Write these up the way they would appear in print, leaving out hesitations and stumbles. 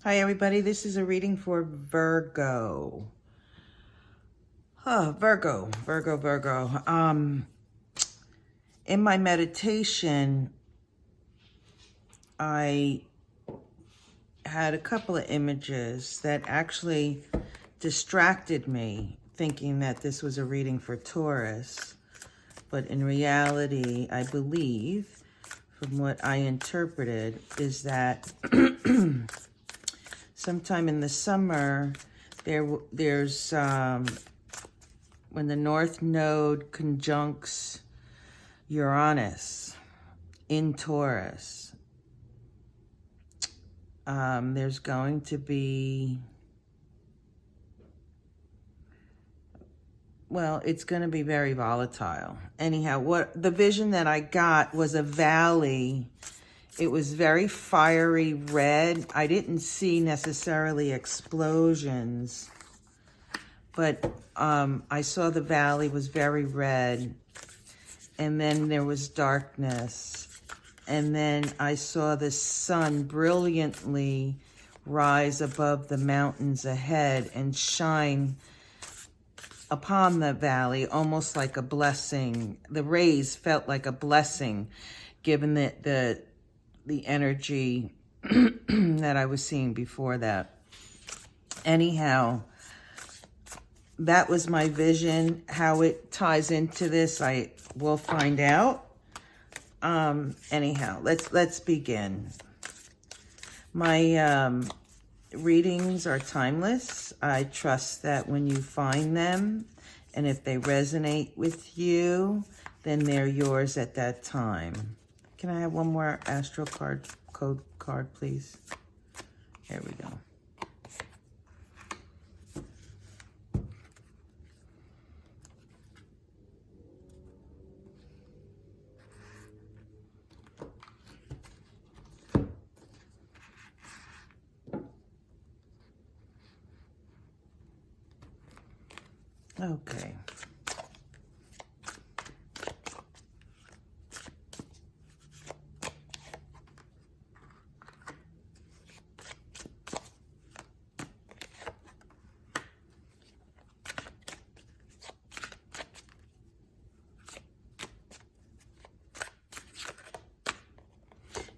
Hi everybody, this is a reading for Virgo. Virgo. In my meditation, I had a couple of images that actually distracted me, thinking that this was a reading for Taurus. But in reality, I believe, from what I interpreted, is that sometime in the summer, there's when the North Node conjuncts Uranus in Taurus, there's going to be, well, it's going to be very volatile. Anyhow, what the vision that I got was a valley. It was very fiery red. I didn't see necessarily explosions, but I saw the valley was very red, and then there was darkness, and then I saw the sun brilliantly rise above the mountains ahead and shine upon the valley, almost like a blessing. The rays felt like a blessing, given the energy that I was seeing before that. Anyhow, that was my vision. How it ties into this, I will find out. Anyhow, let's begin. My readings are timeless. I trust that when you find them, and if they resonate with you, then they're yours at that time. Can I have one more astral code card, please? Here we go. Okay.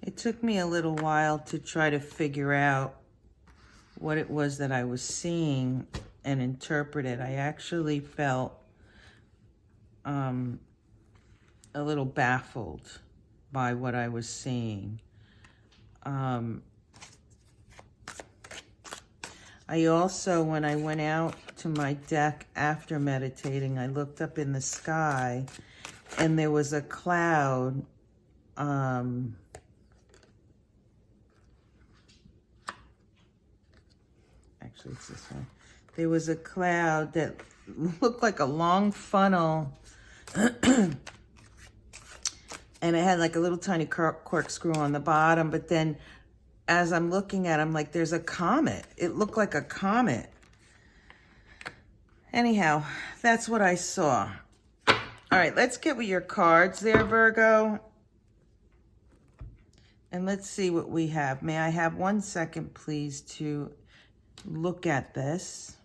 It took me a little while to try to figure out what it was that I was seeing and interpret it. I actually felt a little baffled by what I was seeing. I also, when I went out to my deck after meditating, I looked up in the sky and there was a cloud. Actually, it's this one. There was a cloud that looked like a long funnel, and it had like a little tiny corkscrew on the bottom. But then as I'm looking at it, I'm like, there's a comet. It looked like a comet. Anyhow, that's what I saw. All right, let's get with your cards there, Virgo. And let's see what we have. May I have 1 second, please, to look at this?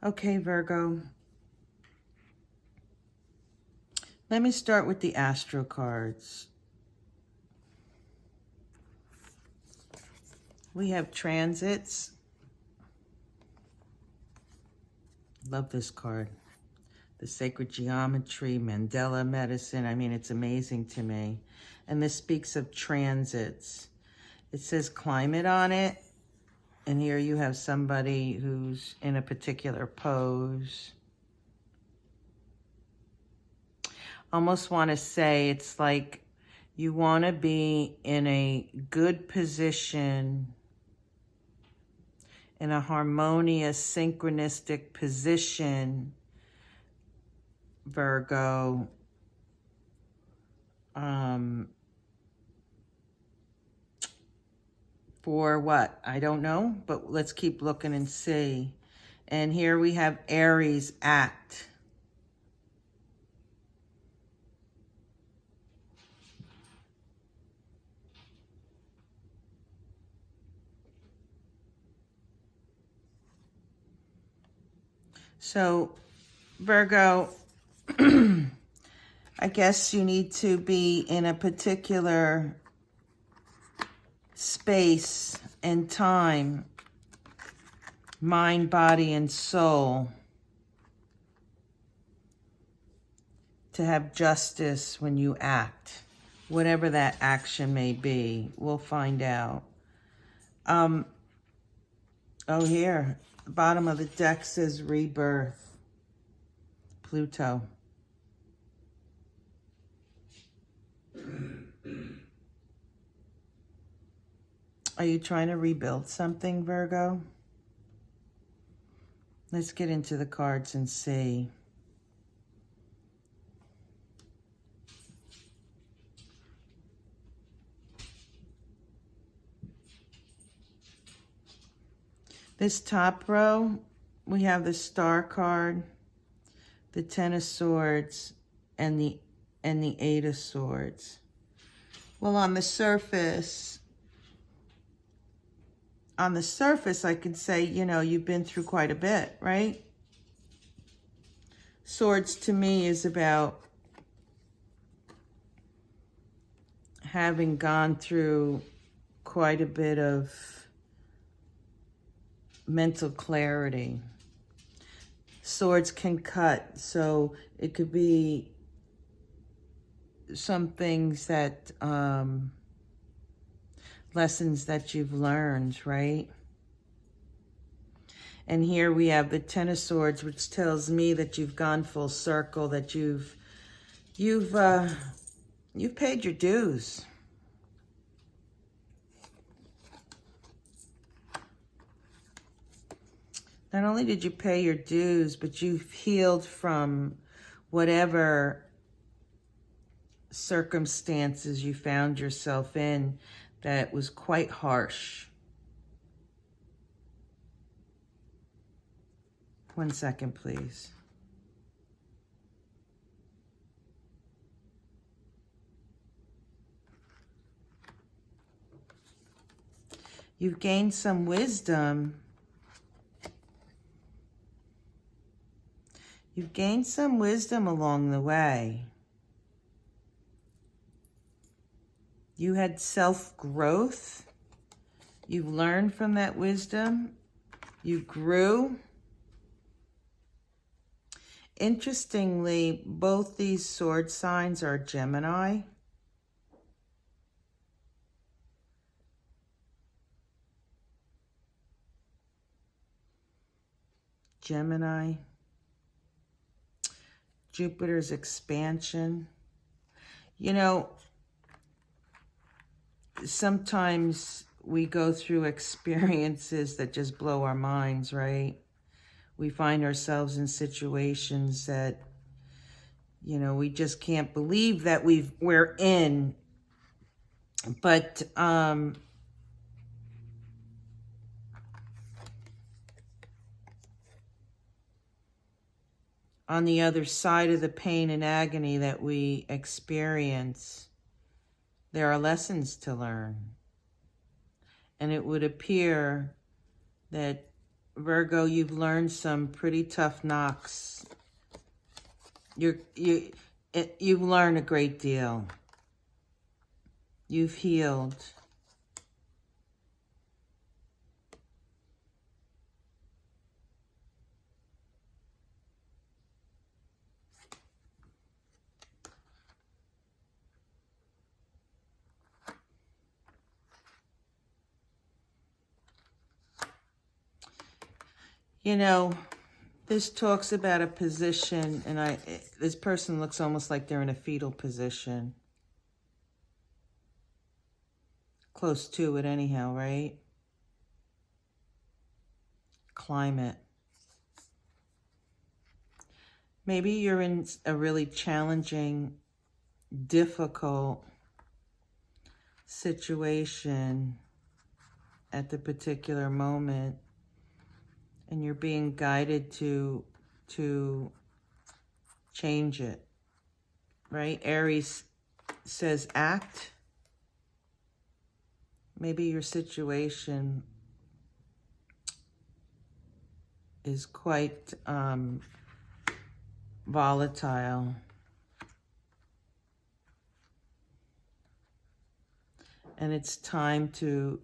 Okay, Virgo. Let me start with the astro cards. We have transits. Love this card. The sacred geometry, Mandela medicine. I mean, it's amazing to me. And this speaks of transits. It says climate on it. And here you have somebody who's in a particular pose. Almost want to say it's like You want to be in a good position, in a harmonious, synchronistic position, Virgo. For what? I don't know, but let's keep looking and see. And here we have Aries act. So, Virgo, I guess you need to be in a particular space and time, mind, body, and soul, to have justice when you act, whatever that action may be. We'll find out. Oh, here, the bottom of the deck says rebirth. Pluto. Are you trying to rebuild something, Virgo? Let's get into the cards and see. This top row, we have the Star card, the Ten of Swords, and the Eight of Swords. Well, on the surface, I could say, you know, you've been through quite a bit, right? Swords to me is about having gone through quite a bit of mental clarity. Swords can cut, so it could be some things that, lessons that you've learned, right? And here we have the Ten of Swords, which tells me that you've gone full circle, that you've paid your dues. Not only did you pay your dues, but you've healed from whatever circumstances you found yourself in that was quite harsh. 1 second, please. You've gained some wisdom. You've gained some wisdom along the way. You had self-growth. You've learned from that wisdom. You grew. Interestingly, both these sword signs are Gemini. Gemini. Jupiter's expansion. You know, sometimes we go through experiences that just blow our minds, right? We find ourselves in situations that, you know, we just can't believe that we're in. But on the other side of the pain and agony that we experience, there are lessons to learn. And it would appear that, Virgo, you've learned some pretty tough knocks. You've learned a great deal. You've healed. You know, this talks about a position, and this person looks almost like they're in a fetal position. close to it anyhow, right? Climate. Maybe you're in a really challenging, difficult situation at the particular moment, and you're being guided to change it, right? Aries says act. Maybe your situation is quite volatile. And it's time to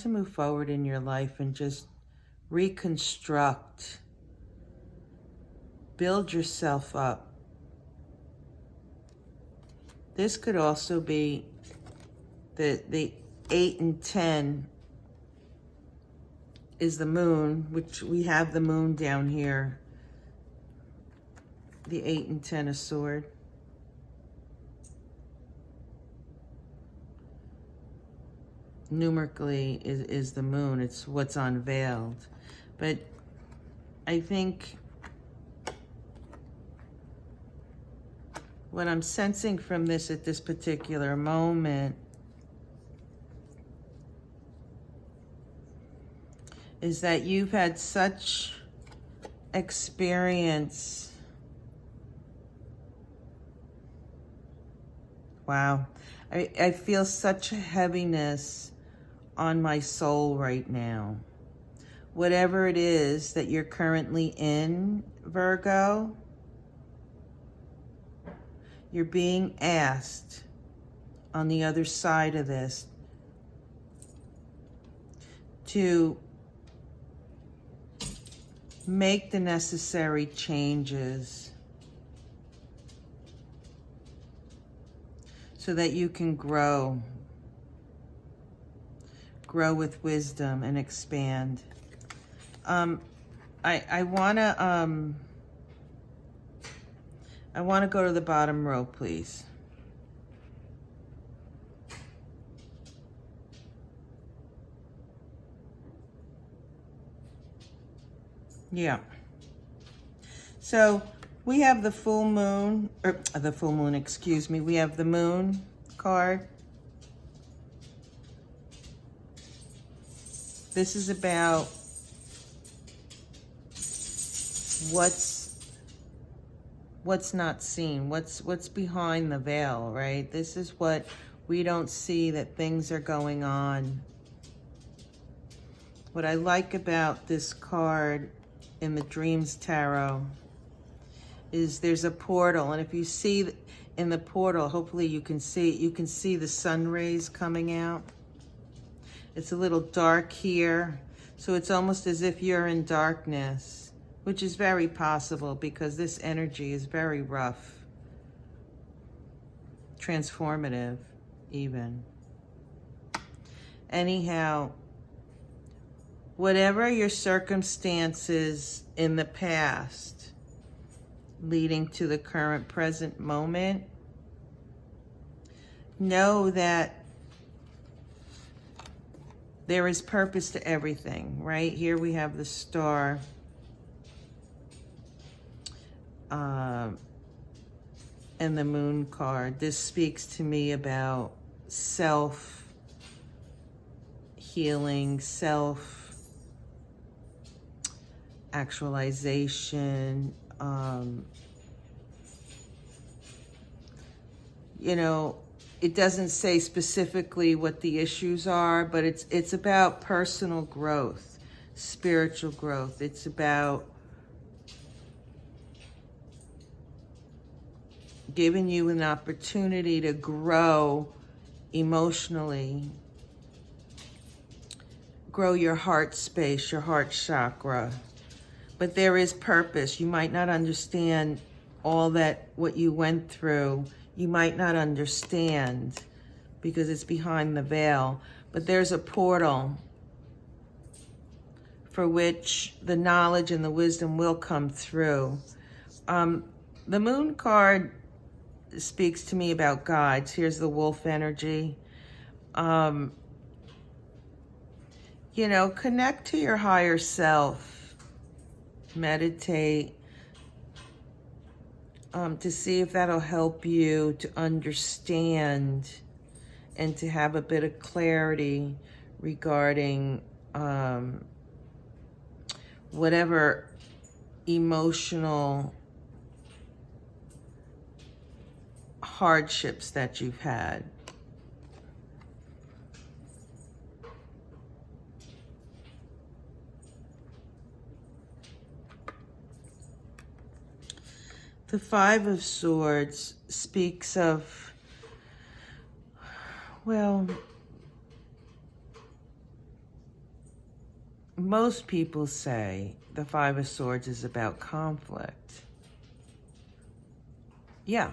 move forward in your life and just reconstruct, build yourself up. This could also be the 8 and 10 is the moon, which we have the moon down here. The 8 and 10 of sword. Numerically is the moon. It's what's unveiled. But I think what I'm sensing from this at this particular moment is that you've had such experience. Wow. I feel such a heaviness on my soul right now. Whatever it is that you're currently in, Virgo, you're being asked on the other side of this to make the necessary changes so that you can grow with wisdom and expand. I wanna go to the bottom row, please. Yeah. So we have the full moon, excuse me. We have the moon card. This is about what's not seen, what's behind the veil, right? This is what we don't see, that things are going on. What I like about this card in the Dreams Tarot is there's a portal, and if you see in the portal, hopefully you can see the sun rays coming out. It's a little dark here, so it's almost as if you're in darkness, which is very possible because this energy is very rough, transformative even. Anyhow, whatever your circumstances in the past leading to the current present moment, know that there is purpose to everything, right? Here we have the star. And the moon card. This speaks to me about self-healing, self-actualization. You know, it doesn't say specifically what the issues are, but it's about personal growth, spiritual growth. It's about giving you an opportunity to grow emotionally, grow your heart space, your heart chakra. But there is purpose. You might not understand all that, what you went through. You might not understand because it's behind the veil, but there's a portal for which the knowledge and the wisdom will come through. The moon card speaks to me about guides. Here's the wolf energy. You know, connect to your higher self. Meditate to see if that'll help you to understand and to have a bit of clarity regarding whatever emotional hardships that you've had. The Five of Swords speaks of, well, most people say the Five of Swords is about conflict. Yeah,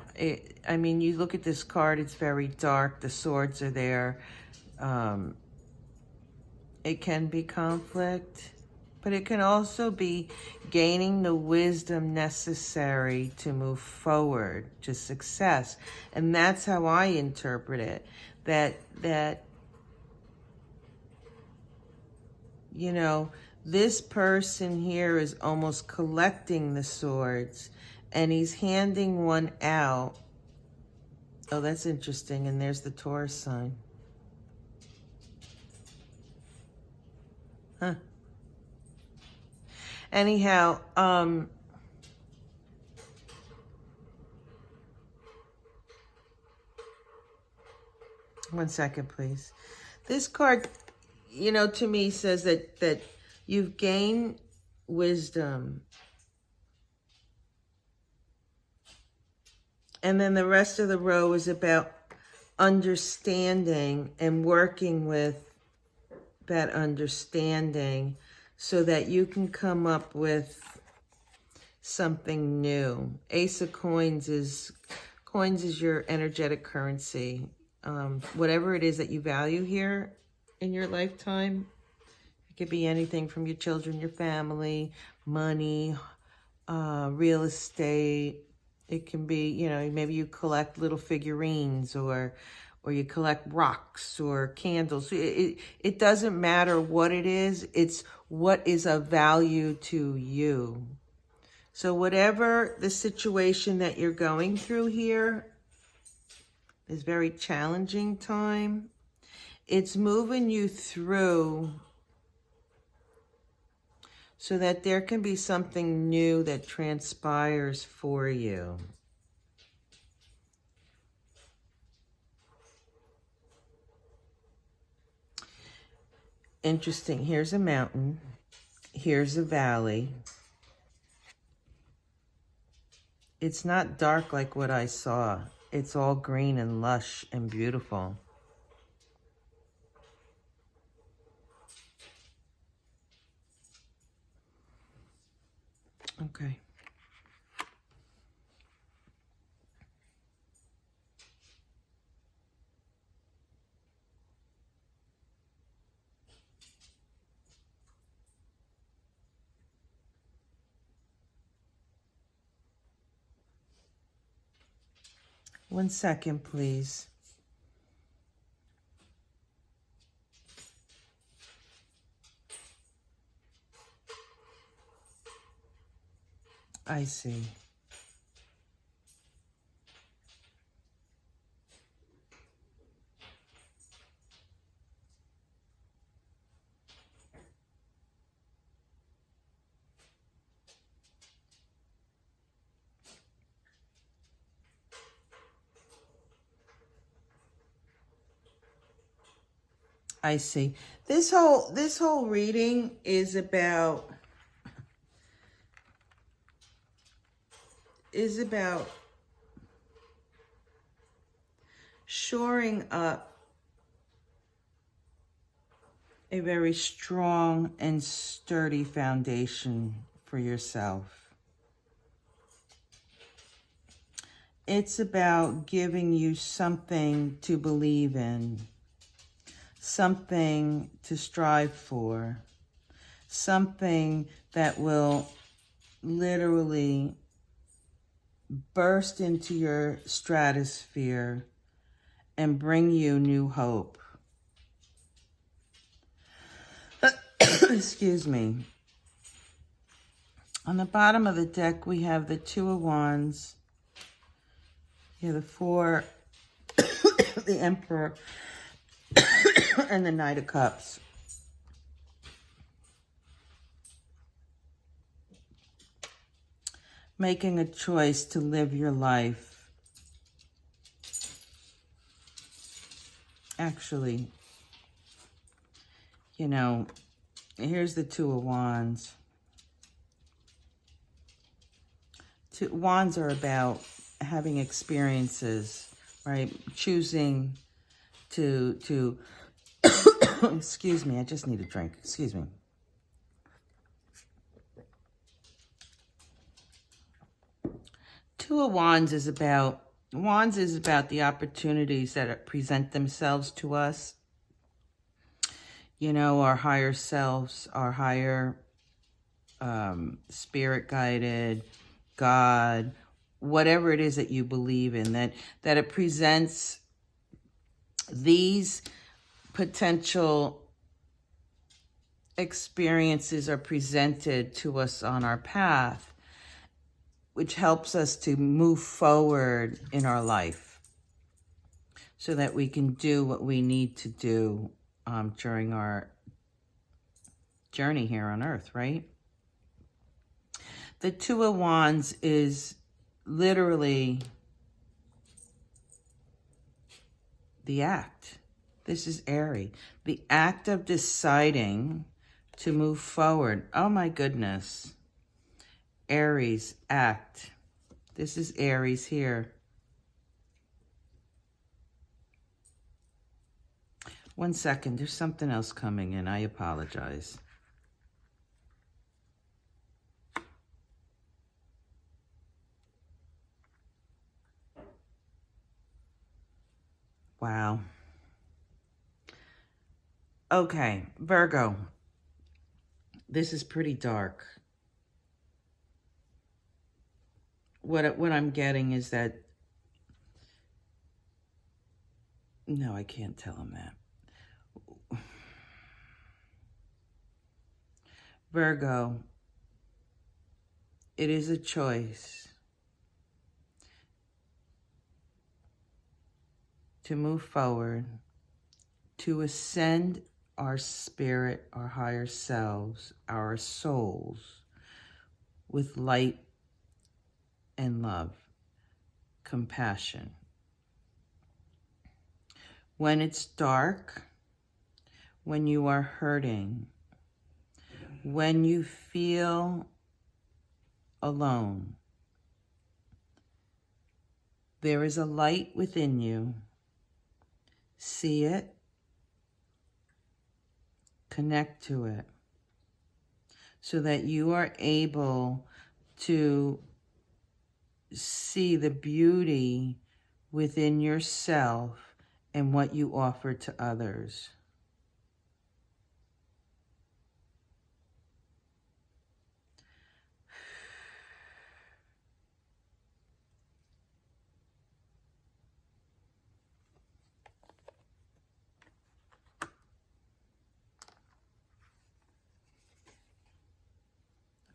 I mean, you look at this card, it's very dark. The swords are there. It can be conflict, but it can also be gaining the wisdom necessary to move forward to success. And that's how I interpret it. That you know, this person here is almost collecting the swords, and he's handing one out. Oh, that's interesting. And there's the Taurus sign. Huh. Anyhow, 1 second, please. This card, you know, to me says that you've gained wisdom. And then the rest of the row is about understanding and working with that understanding so that you can come up with something new. Ace of Coins is your energetic currency. Whatever it is that you value here in your lifetime, it could be anything from your children, your family, money, real estate. It can be, you know, maybe you collect little figurines or you collect rocks or candles. It doesn't matter what it is. It's what is of value to you. So whatever the situation that you're going through here, this very challenging time, it's moving you through so that there can be something new that transpires for you. Interesting. Here's a mountain. Here's a valley. It's not dark like what I saw. It's all green and lush and beautiful. Okay. One second, please. I see. I see. This whole reading is about shoring up a very strong and sturdy foundation for yourself. It's about giving you something to believe in, something to strive for, something that will literally burst into your stratosphere and bring you new hope. Excuse me. On the bottom of the deck, we have the Two of Wands. Here, the Four, the Emperor, and the Knight of Cups. Making a choice to live your life. Actually, you know, here's the Two of Wands. Wands are about having experiences, right? Choosing to excuse me, I just need a drink. Excuse me. Two of Wands is about the opportunities that present themselves to us. You know, our higher selves, our higher spirit guided, God, whatever it is that you believe in, that it presents these potential experiences are presented to us on our path, which helps us to move forward in our life so that we can do what we need to do during our journey here on earth, right? The Two of Wands is literally the act. This is Aries. The act of deciding to move forward. Oh my goodness. Aries, act. This is Aries here. One second, there's something else coming in. I apologize. Wow. Okay, Virgo. This is pretty dark. What I'm getting is that... No, I can't tell him that. Virgo, it is a choice to move forward, to ascend our spirit, our higher selves, our souls with light and love, compassion. When it's dark, when you are hurting, when you feel alone, there is a light within you. See it, connect to it, so that you are able to see the beauty within yourself and what you offer to others.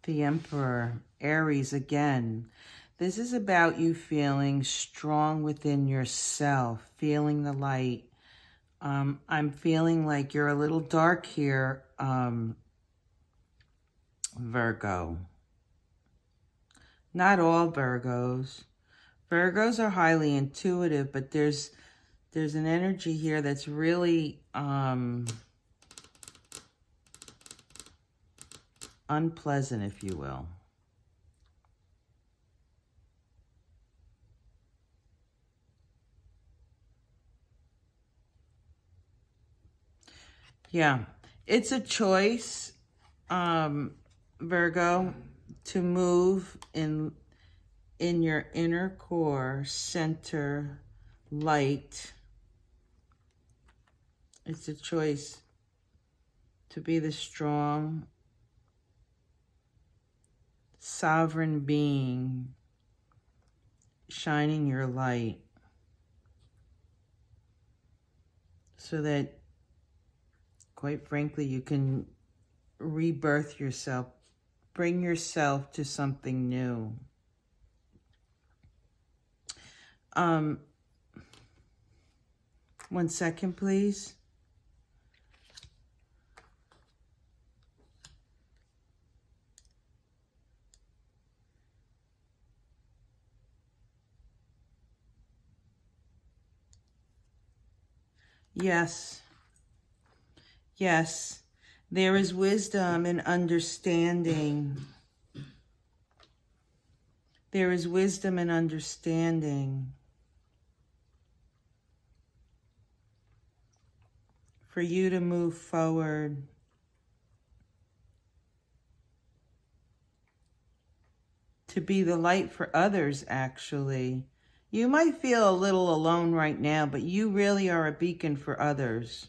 The Emperor, Aries again. This is about you feeling strong within yourself, feeling the light. I'm feeling like you're a little dark here, Virgo. Not all Virgos. Virgos are highly intuitive, but there's an energy here that's really unpleasant, if you will. Yeah, it's a choice, Virgo, to move in your inner core, center, light. It's a choice to be the strong, sovereign being shining your light so that, quite frankly, you can rebirth yourself, bring yourself to something new. 1 second, please. Yes. Yes. There is wisdom and understanding. There is wisdom and understanding for you to move forward. To be the light for others, actually. You might feel a little alone right now, but you really are a beacon for others.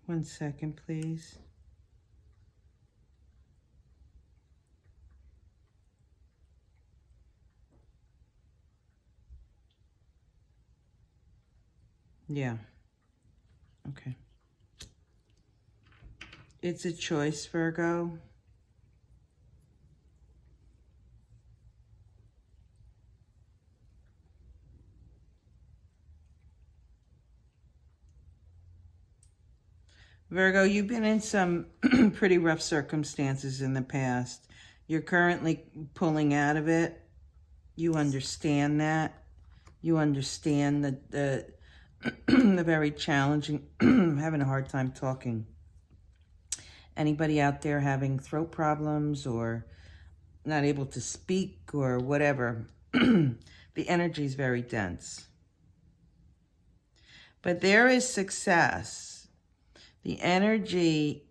One second, please. Yeah. Okay. It's a choice, Virgo. Virgo, you've been in some pretty rough circumstances in the past. You're currently pulling out of it. You understand that. You understand the the very challenging, I'm having a hard time talking. Anybody out there having throat problems or not able to speak or whatever, the energy is very dense. But there is success. The energy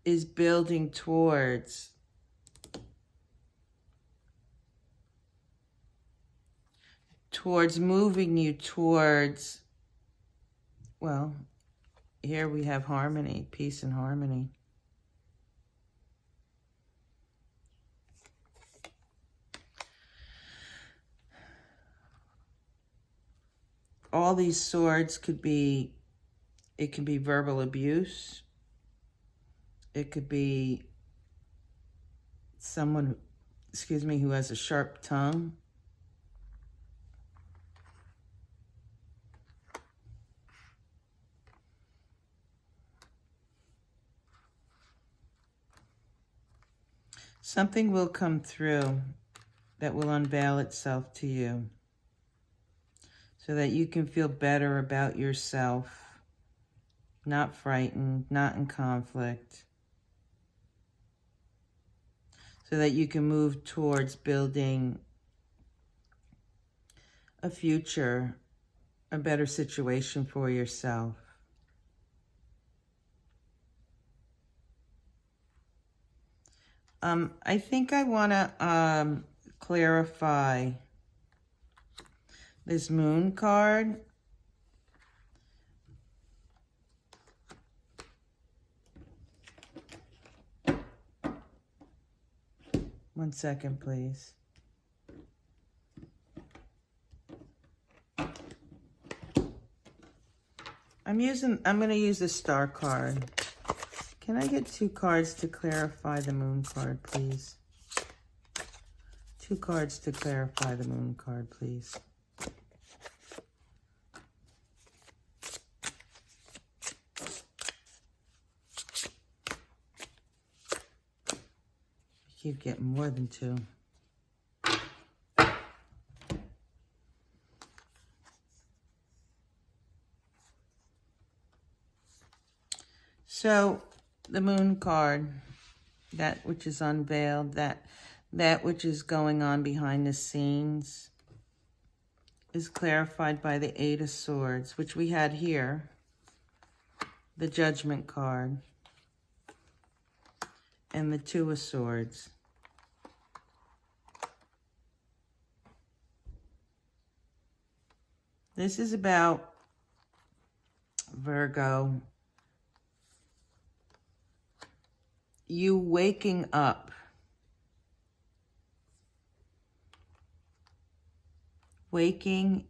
is building towards moving you towards, well, here we have harmony, peace and harmony. All these swords could be, it can be verbal abuse. It could be someone, who has a sharp tongue. Something will come through that will unveil itself to you so that you can feel better about yourself, not frightened, not in conflict, so that you can move towards building a future, a better situation for yourself. I think I want to clarify this moon card. One second, please. I'm going to use the star card. Can I get 2 cards to clarify the moon card, please? 2 cards to clarify the moon card, please. I keep getting more than 2. So, the moon card, that which is unveiled, that which is going on behind the scenes, is clarified by the 8 of Swords, which we had here, the Judgment card, and the 2 of Swords. This is about Virgo you waking up. Waking,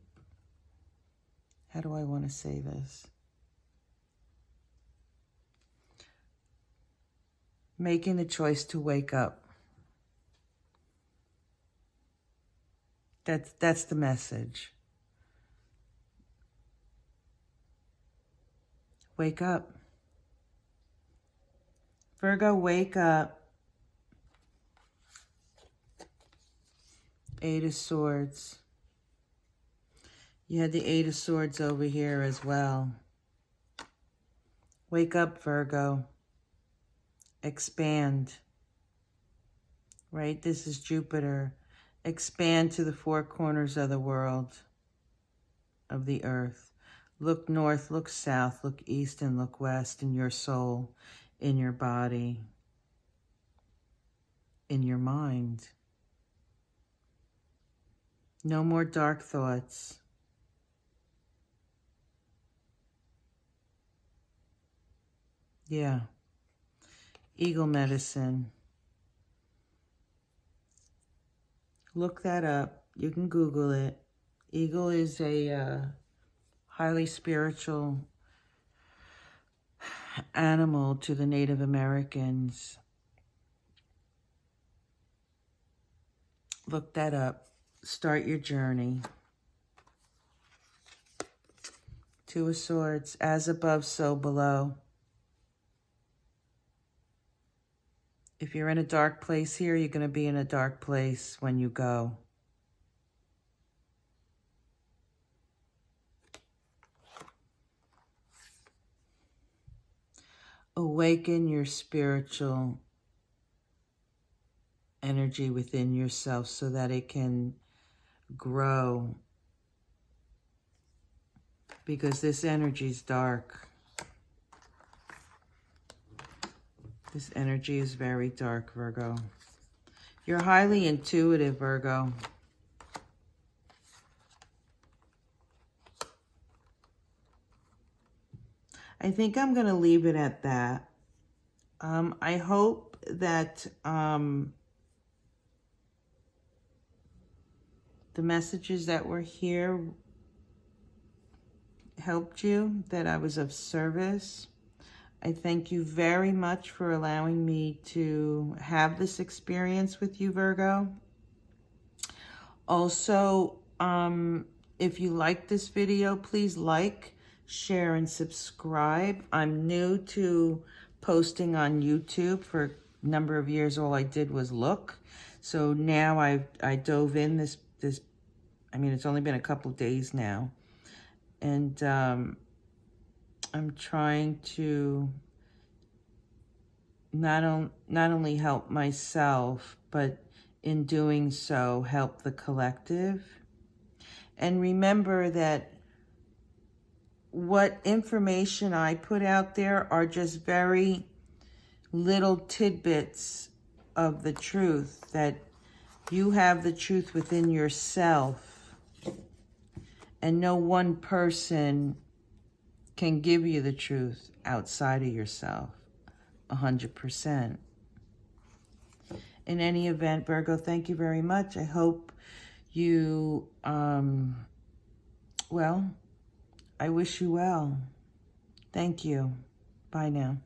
how do I want to say this? Making the choice to wake up. That's the message. Wake up. Virgo, wake up. Eight of Swords. You had the Eight of Swords over here as well. Wake up, Virgo. Expand. Right? This is Jupiter. Expand to the four corners of the world, of the earth. Look north, look south, look east, and look west in your soul, in your body, in your mind. No more dark thoughts. Yeah. Eagle medicine. Look that up. You can Google it. Eagle is a highly spiritual animal to the Native Americans. Look that up. Start your journey. Two of Swords. As above, so below. If you're in a dark place here, you're going to be in a dark place when you go. Awaken your spiritual energy within yourself so that it can grow. Because this energy is dark. This energy is very dark, Virgo. You're highly intuitive, Virgo. I think I'm going to leave it at that. I hope that the messages that were here helped you, that I was of service. I thank you very much for allowing me to have this experience with you, Virgo. Also, if you like this video, please like, share, and subscribe. I'm new to posting on YouTube. For a number of years, all I did was look. So now I dove in this, I mean, it's only been a couple days now. And I'm trying to not only help myself, but in doing so, help the collective. And remember that what information I put out there are just very little tidbits of the truth, that you have the truth within yourself, and no one person can give you the truth outside of yourself, 100%. In any event, Virgo, thank you very much. I hope you, well, I wish you well. Thank you. Bye now.